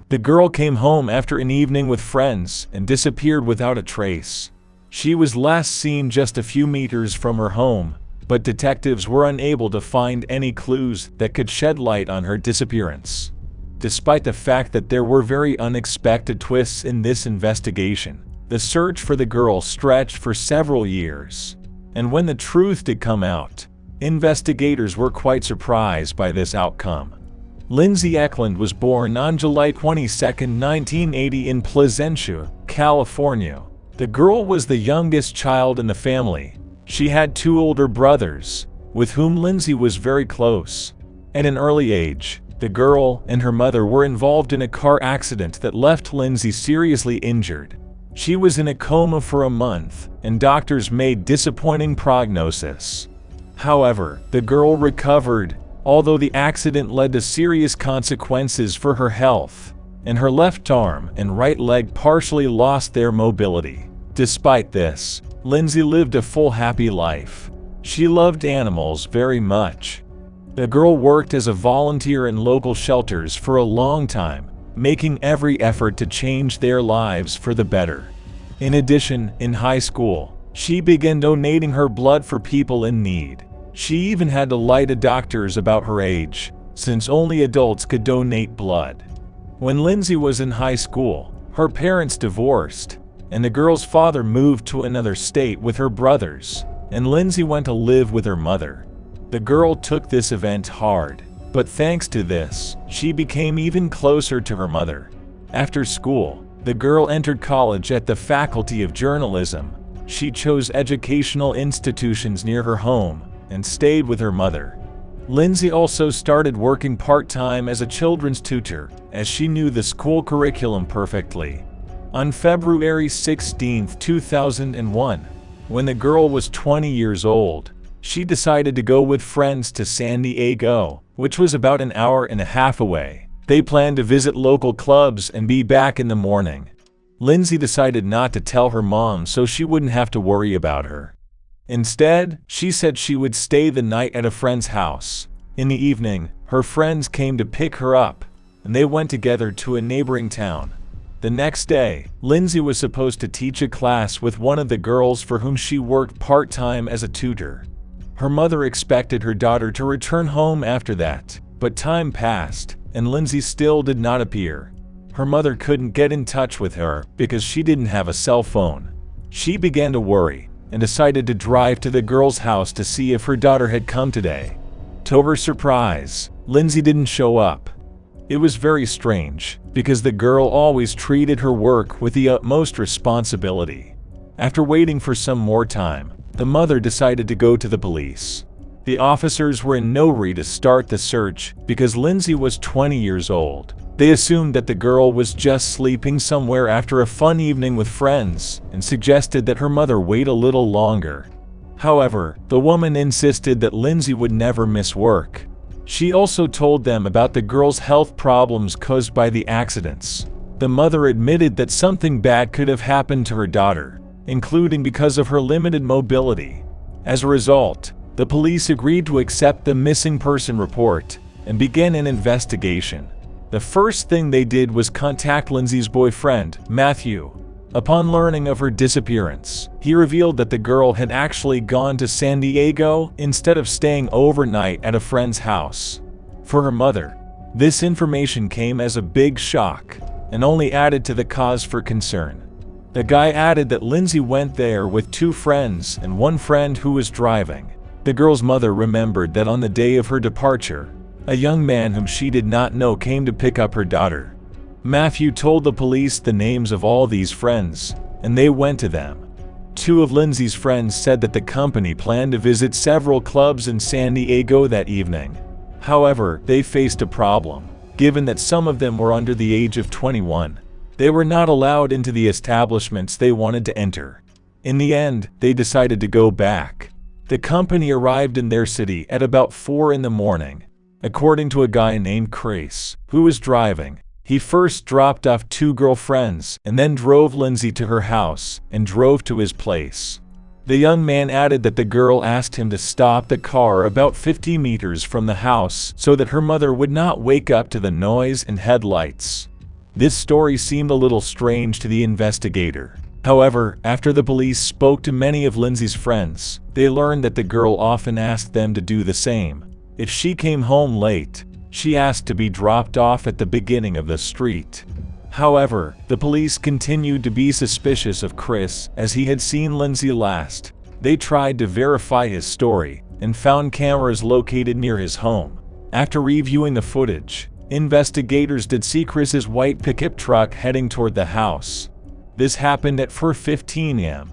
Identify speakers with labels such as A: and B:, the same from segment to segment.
A: The girl came home after an evening with friends and disappeared without a trace. She was last seen just a few meters from her home, but detectives were unable to find any clues that could shed light on her disappearance. Despite the fact that there were very unexpected twists in this investigation, the search for the girl stretched for several years. And when the truth did come out, investigators were quite surprised by this outcome. Lynsey Eklund was born on July 22, 1980 in Placentia, California. The girl was the youngest child in the family. She had 2 older brothers, with whom Lynsey was very close. At an early age, the girl and her mother were involved in a car accident that left Lynsey seriously injured. She was in a coma for a month, and doctors made disappointing prognosis. However, the girl recovered, although the accident led to serious consequences for her health, and her left arm and right leg partially lost their mobility. Despite this, Lynsey lived a full happy life. She loved animals very much. The girl worked as a volunteer in local shelters for a long time, making every effort to change their lives for the better. In addition, in high school, she began donating her blood for people in need. She even had to lie to doctors about her age, since only adults could donate blood. When Lynsey was in high school, her parents divorced, and the girl's father moved to another state with her brothers, and Lynsey went to live with her mother. The girl took this event hard, but thanks to this, she became even closer to her mother. After school, the girl entered college at the Faculty of Journalism. She chose educational institutions near her home and stayed with her mother. Lynsey also started working part-time as a children's tutor, as she knew the school curriculum perfectly. On February 16, 2001, when the girl was 20 years old, she decided to go with friends to San Diego, which was about an hour and a half away. They planned to visit local clubs and be back in the morning. Lynsey decided not to tell her mom so she wouldn't have to worry about her. Instead, she said she would stay the night at a friend's house. In the evening, her friends came to pick her up, and they went together to a neighboring town. The next day, Lynsey was supposed to teach a class with one of the girls for whom she worked part-time as a tutor. Her mother expected her daughter to return home after that, but time passed, and Lynsey still did not appear. Her mother couldn't get in touch with her because she didn't have a cell phone. She began to worry and decided to drive to the girl's house to see if her daughter had come today. To her surprise, Lynsey didn't show up. It was very strange, because the girl always treated her work with the utmost responsibility. After waiting for some more time, the mother decided to go to the police. The officers were in no hurry to start the search because Lynsey was 20 years old. They assumed that the girl was just sleeping somewhere after a fun evening with friends and suggested that her mother wait a little longer. However, the woman insisted that Lynsey would never miss work. She also told them about the girl's health problems caused by the accidents. The mother admitted that something bad could have happened to her daughter, including because of her limited mobility. As a result, the police agreed to accept the missing person report and began an investigation. The first thing they did was contact Lynsey's boyfriend, Matthew. Upon learning of her disappearance, he revealed that the girl had actually gone to San Diego instead of staying overnight at a friend's house. For her mother, this information came as a big shock and only added to the cause for concern. The guy added that Lynsey went there with 2 friends and one friend who was driving. The girl's mother remembered that on the day of her departure, a young man whom she did not know came to pick up her daughter. Matthew told the police the names of all these friends, and they went to them. 2 of Lynsey's friends said that the company planned to visit several clubs in San Diego that evening. However, they faced a problem. Given that some of them were under the age of 21, they were not allowed into the establishments they wanted to enter. In the end, they decided to go back. The company arrived in their city at about 4 in the morning. According to a guy named Chris, who was driving, he first dropped off 2 girlfriends and then drove Lynsey to her house and drove to his place. The young man added that the girl asked him to stop the car about 50 meters from the house so that her mother would not wake up to the noise and headlights. This story seemed a little strange to the investigator. However, after the police spoke to many of Lynsey's friends, they learned that the girl often asked them to do the same. If she came home late, she asked to be dropped off at the beginning of the street. However, the police continued to be suspicious of Chris as he had seen Lynsey last. They tried to verify his story and found cameras located near his home. After reviewing the footage, investigators did see Chris's white pickup truck heading toward the house. This happened at 4:15 a.m.,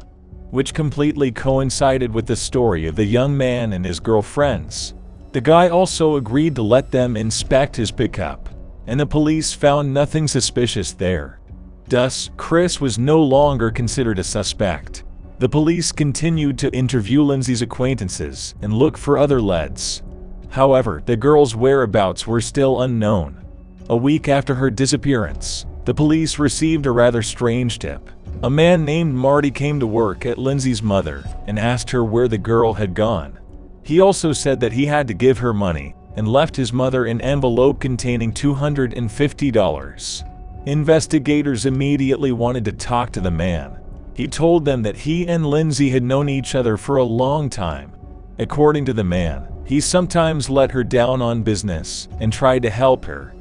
A: which completely coincided with the story of the young man and his girlfriends. The guy also agreed to let them inspect his pickup, and the police found nothing suspicious there. Thus, Chris was no longer considered a suspect. The police continued to interview Lynsey's acquaintances and look for other leads. However, the girl's whereabouts were still unknown. A week after her disappearance, the police received a rather strange tip. A man named Marty came to work at Lynsey's mother and asked her where the girl had gone. He also said that he had to give her money and left his mother an envelope containing $250. Investigators immediately wanted to talk to the man. He told them that he and Lynsey had known each other for a long time. According to the man, he sometimes let her down on business and tried to help her.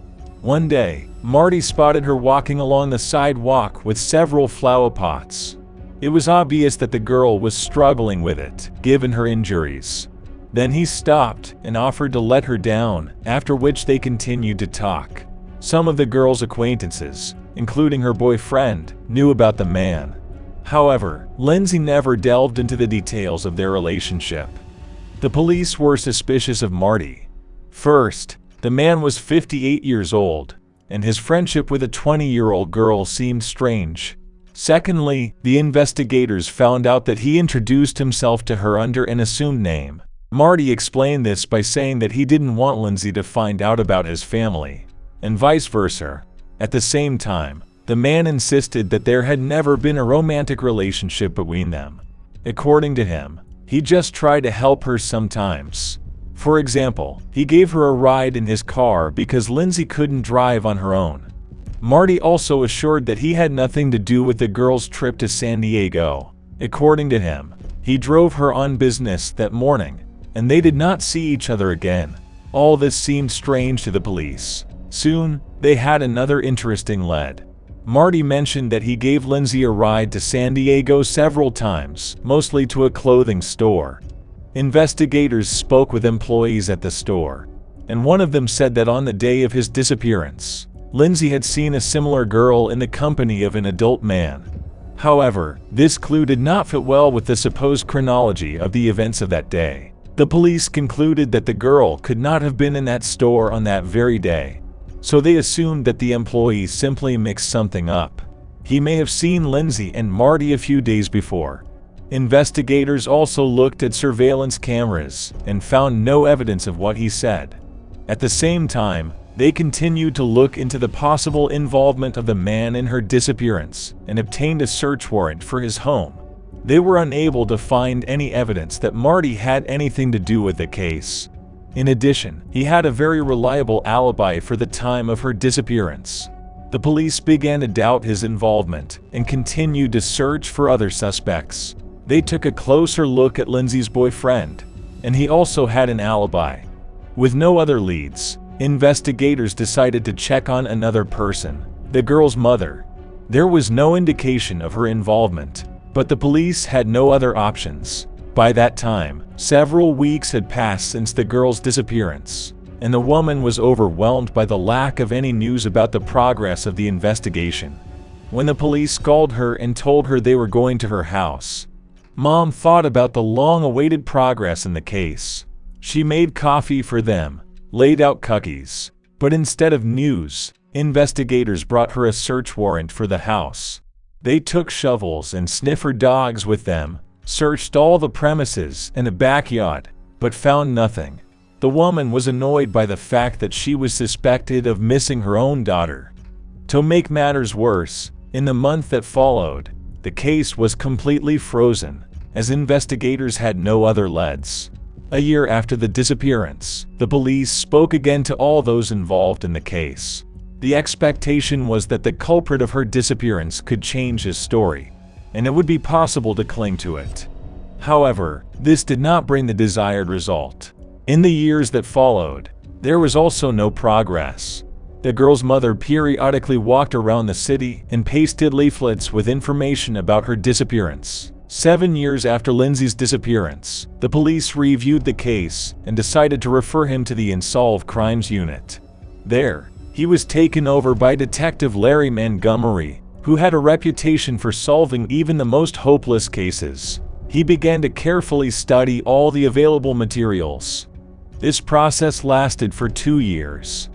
A: One day, Marty spotted her walking along the sidewalk with several flower pots. It was obvious that the girl was struggling with it, given her injuries. Then he stopped and offered to let her down, after which they continued to talk. Some of the girl's acquaintances, including her boyfriend, knew about the man. However, Lynsey never delved into the details of their relationship. The police were suspicious of Marty. First, the man was 58 years old, and his friendship with a 20-year-old girl seemed strange. Secondly, the investigators found out that he introduced himself to her under an assumed name. Marty explained this by saying that he didn't want Lynsey to find out about his family, and vice versa. At the same time, the man insisted that there had never been a romantic relationship between them. According to him, he just tried to help her sometimes. For example, he gave her a ride in his car because Lynsey couldn't drive on her own. Marty also assured that he had nothing to do with the girl's trip to San Diego. According to him, he drove her on business that morning, and they did not see each other again. All this seemed strange to the police. Soon, they had another interesting lead. Marty mentioned that he gave Lynsey a ride to San Diego several times, mostly to a clothing store. Investigators spoke with employees at the store, and one of them said that on the day of his disappearance, Lynsey had seen a similar girl in the company of an adult man. However, this clue did not fit well with the supposed chronology of the events of that day. The police concluded that the girl could not have been in that store on that very day, so they assumed that the employee simply mixed something up. He may have seen Lynsey and Marty a few days before. Investigators also looked at surveillance cameras and found no evidence of what he said. At the same time, they continued to look into the possible involvement of the man in her disappearance and obtained a search warrant for his home. They were unable to find any evidence that Marty had anything to do with the case. In addition, he had a very reliable alibi for the time of her disappearance. The police began to doubt his involvement and continued to search for other suspects. They took a closer look at Lynsey's boyfriend, and he also had an alibi. With no other leads, investigators decided to check on another person, the girl's mother. There was no indication of her involvement, but the police had no other options. By that time, several weeks had passed since the girl's disappearance, and the woman was overwhelmed by the lack of any news about the progress of the investigation. When the police called her and told her they were going to her house, Mom thought about the long-awaited progress in the case. She made coffee for them, laid out cookies, but instead of news, investigators brought her a search warrant for the house. They took shovels and sniffer dogs with them, searched all the premises and the backyard, but found nothing. The woman was annoyed by the fact that she was suspected of missing her own daughter. To make matters worse, in the month that followed, the case was completely frozen, as investigators had no other leads. A year after the disappearance, the police spoke again to all those involved in the case. The expectation was that the culprit of her disappearance could change his story, and it would be possible to cling to it. However, this did not bring the desired result. In the years that followed, there was also no progress. The girl's mother periodically walked around the city and pasted leaflets with information about her disappearance. 7 years after Lynsey's disappearance, the police reviewed the case and decided to refer him to the Unsolved Crimes Unit. There, he was taken over by Detective Larry Montgomery, who had a reputation for solving even the most hopeless cases. He began to carefully study all the available materials. This process lasted for 2 years.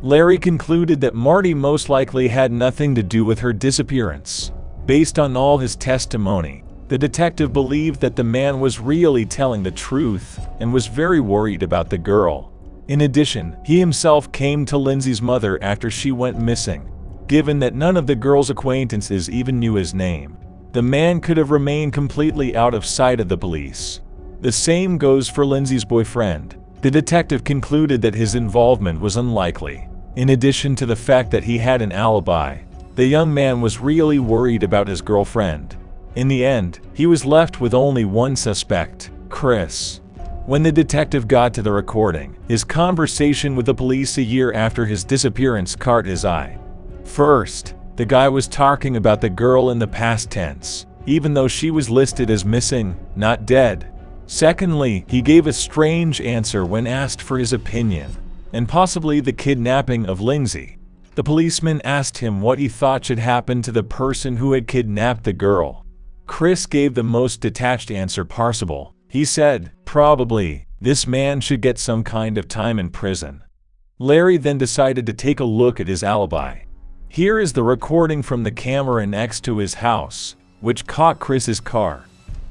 A: Larry concluded that Marty most likely had nothing to do with her disappearance. Based on all his testimony, the detective believed that the man was really telling the truth and was very worried about the girl. In addition, he himself came to Lynsey's mother after she went missing. Given that none of the girl's acquaintances even knew his name, the man could have remained completely out of sight of the police. The same goes for Lynsey's boyfriend. The detective concluded that his involvement was unlikely. In addition to the fact that he had an alibi, the young man was really worried about his girlfriend. In the end, he was left with only one suspect, Chris. When the detective got to the recording, his conversation with the police a year after his disappearance caught his eye. First, the guy was talking about the girl in the past tense, even though she was listed as missing, not dead. Secondly, he gave a strange answer when asked for his opinion, and possibly the kidnapping of Lynsey. The policeman asked him what he thought should happen to the person who had kidnapped the girl. Chris gave the most detached answer possible. He said, "Probably, this man should get some kind of time in prison." Larry then decided to take a look at his alibi. Here is the recording from the camera next to his house, which caught Chris's car.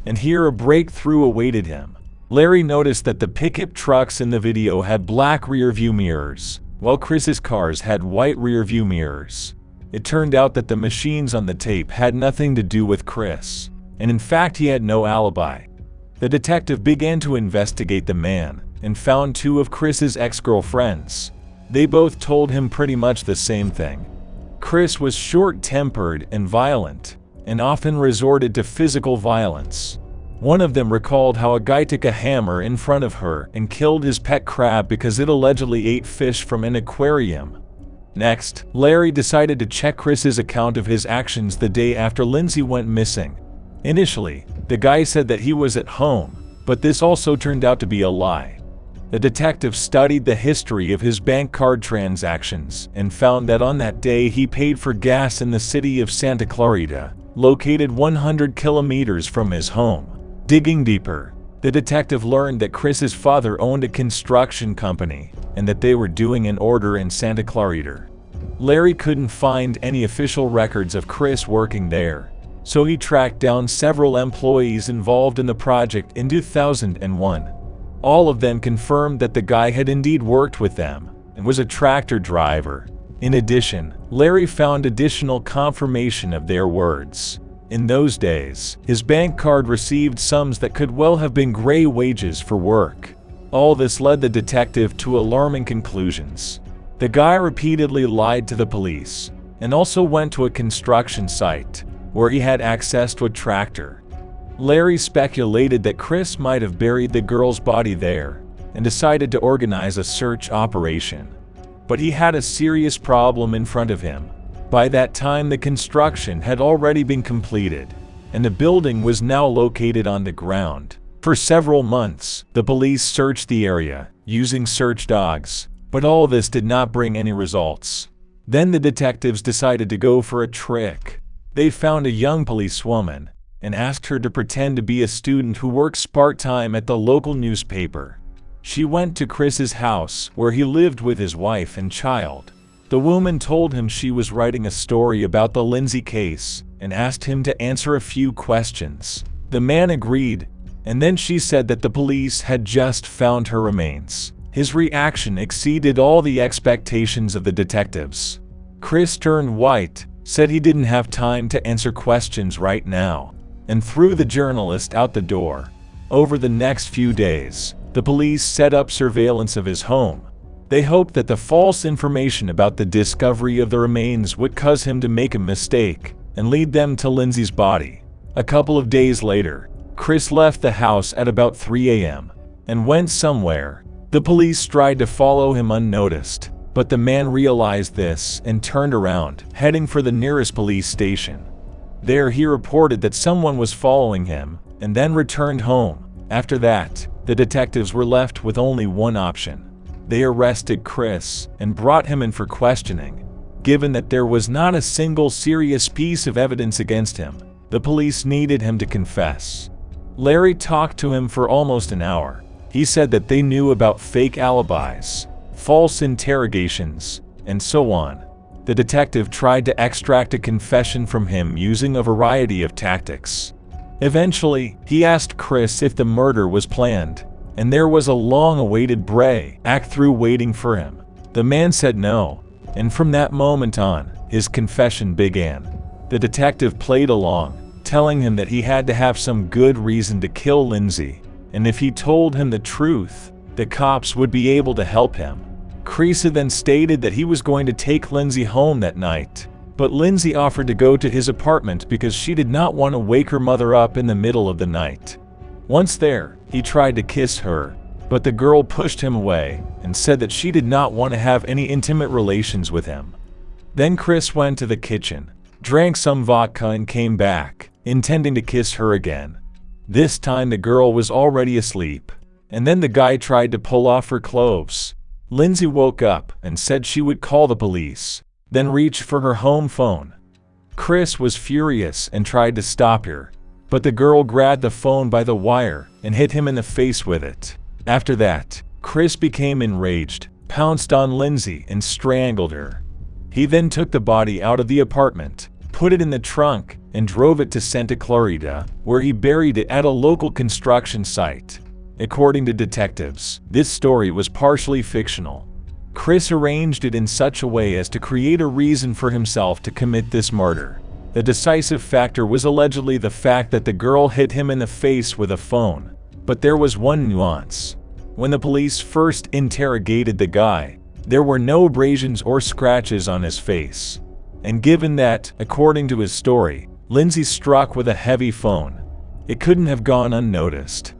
A: And here a breakthrough awaited him. Larry noticed that the pickup trucks in the video had black rear-view mirrors, while Chris's cars had white rear-view mirrors. It turned out that the machines on the tape had nothing to do with Chris, and in fact he had no alibi. The detective began to investigate the man, and found 2 of Chris's ex-girlfriends. They both told him pretty much the same thing. Chris was short-tempered and violent, and often resorted to physical violence. One of them recalled how a guy took a hammer in front of her and killed his pet crab because it allegedly ate fish from an aquarium. Next, Larry decided to check Chris's account of his actions the day after Lynsey went missing. Initially, the guy said that he was at home, but this also turned out to be a lie. The detective studied the history of his bank card transactions and found that on that day he paid for gas in the city of Santa Clarita, located 100 kilometers from his home. Digging deeper, the detective learned that Chris's father owned a construction company and that they were doing an order in Santa Clarita. Larry couldn't find any official records of Chris working there, so he tracked down several employees involved in the project in 2001. All of them confirmed that the guy had indeed worked with them and was a tractor driver. In addition, Larry found additional confirmation of their words. In those days, his bank card received sums that could well have been gray wages for work. All this led the detective to alarming conclusions. The guy repeatedly lied to the police, and also went to a construction site, where he had access to a tractor. Larry speculated that Chris might have buried the girl's body there, and decided to organize a search operation. But he had a serious problem in front of him. By that time the construction had already been completed, and the building was now located on the ground. For several months, the police searched the area, using search dogs, but all this did not bring any results. Then the detectives decided to go for a trick. They found a young policewoman, and asked her to pretend to be a student who works part-time at the local newspaper. She went to Chris's house, where he lived with his wife and child. The woman told him she was writing a story about the Lynsey case, and asked him to answer a few questions. The man agreed, and then she said that the police had just found her remains. His reaction exceeded all the expectations of the detectives. Chris turned white, said he didn't have time to answer questions right now, and threw the journalist out the door. Over the next few days, the police set up surveillance of his home. They hoped that the false information about the discovery of the remains would cause him to make a mistake and lead them to Lynsey's body. A couple of days later, Chris left the house at about 3 a.m. and went somewhere. The police tried to follow him unnoticed, but the man realized this and turned around, heading for the nearest police station. There he reported that someone was following him, and then returned home. After that, the detectives were left with only one option. They arrested Chris and brought him in for questioning. Given that there was not a single serious piece of evidence against him, the police needed him to confess. Larry talked to him for almost an hour. He said that they knew about fake alibis, false interrogations, and so on. The detective tried to extract a confession from him using a variety of tactics. Eventually, he asked Chris if the murder was planned, and there was a long-awaited breakthrough waiting for him. The man said no, and from that moment on, his confession began. The detective played along, telling him that he had to have some good reason to kill Lynsey, and if he told him the truth, the cops would be able to help him. Chris then stated that he was going to take Lynsey home that night, but Lynsey offered to go to his apartment because she did not want to wake her mother up in the middle of the night. Once there, he tried to kiss her, but the girl pushed him away and said that she did not want to have any intimate relations with him. Then Chris went to the kitchen, drank some vodka and came back, intending to kiss her again. This time the girl was already asleep, and then the guy tried to pull off her clothes. Lynsey woke up and said she would call the police, then reached for her home phone. Chris was furious and tried to stop her, but the girl grabbed the phone by the wire and hit him in the face with it. After that, Chris became enraged, pounced on Lynsey and strangled her. He then took the body out of the apartment, put it in the trunk, and drove it to Santa Clarita, where he buried it at a local construction site. According to detectives, this story was partially fictional. Chris arranged it in such a way as to create a reason for himself to commit this murder. The decisive factor was allegedly the fact that the girl hit him in the face with a phone. But there was one nuance. When the police first interrogated the guy, there were no abrasions or scratches on his face. And given that, according to his story, Lynsey struck with a heavy phone, it couldn't have gone unnoticed.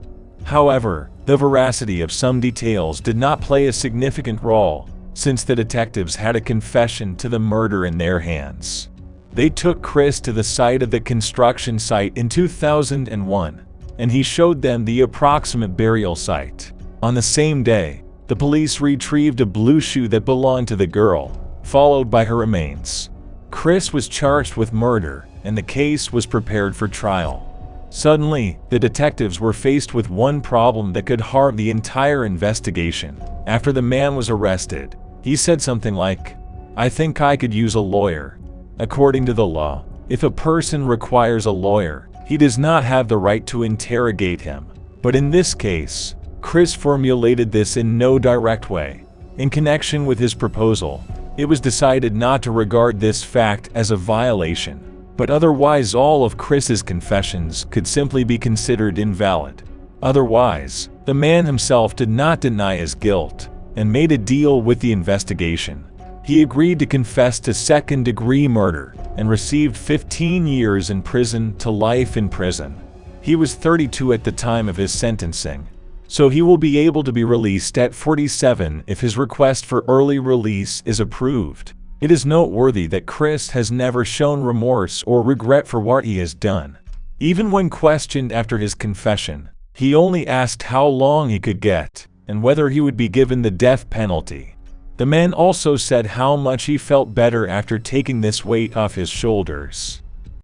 A: However, the veracity of some details did not play a significant role, since the detectives had a confession to the murder in their hands. They took Chris to the site of the construction site in 2001, and he showed them the approximate burial site. On the same day, the police retrieved a blue shoe that belonged to the girl, followed by her remains. Chris was charged with murder, and the case was prepared for trial. Suddenly, the detectives were faced with one problem that could harm the entire investigation. After the man was arrested, he said something like, "I think I could use a lawyer." According to the law, if a person requires a lawyer, he does not have the right to interrogate him. But in this case, Chris formulated this in no direct way. In connection with his proposal, it was decided not to regard this fact as a violation, but otherwise all of Chris's confessions could simply be considered invalid. Otherwise, the man himself did not deny his guilt and made a deal with the investigation. He agreed to confess to second-degree murder and received 15 years in prison to life in prison. He was 32 at the time of his sentencing, so he will be able to be released at 47 if his request for early release is approved. It is noteworthy that Chris has never shown remorse or regret for what he has done. Even when questioned after his confession, he only asked how long he could get and whether he would be given the death penalty. The man also said how much he felt better after taking this weight off his shoulders.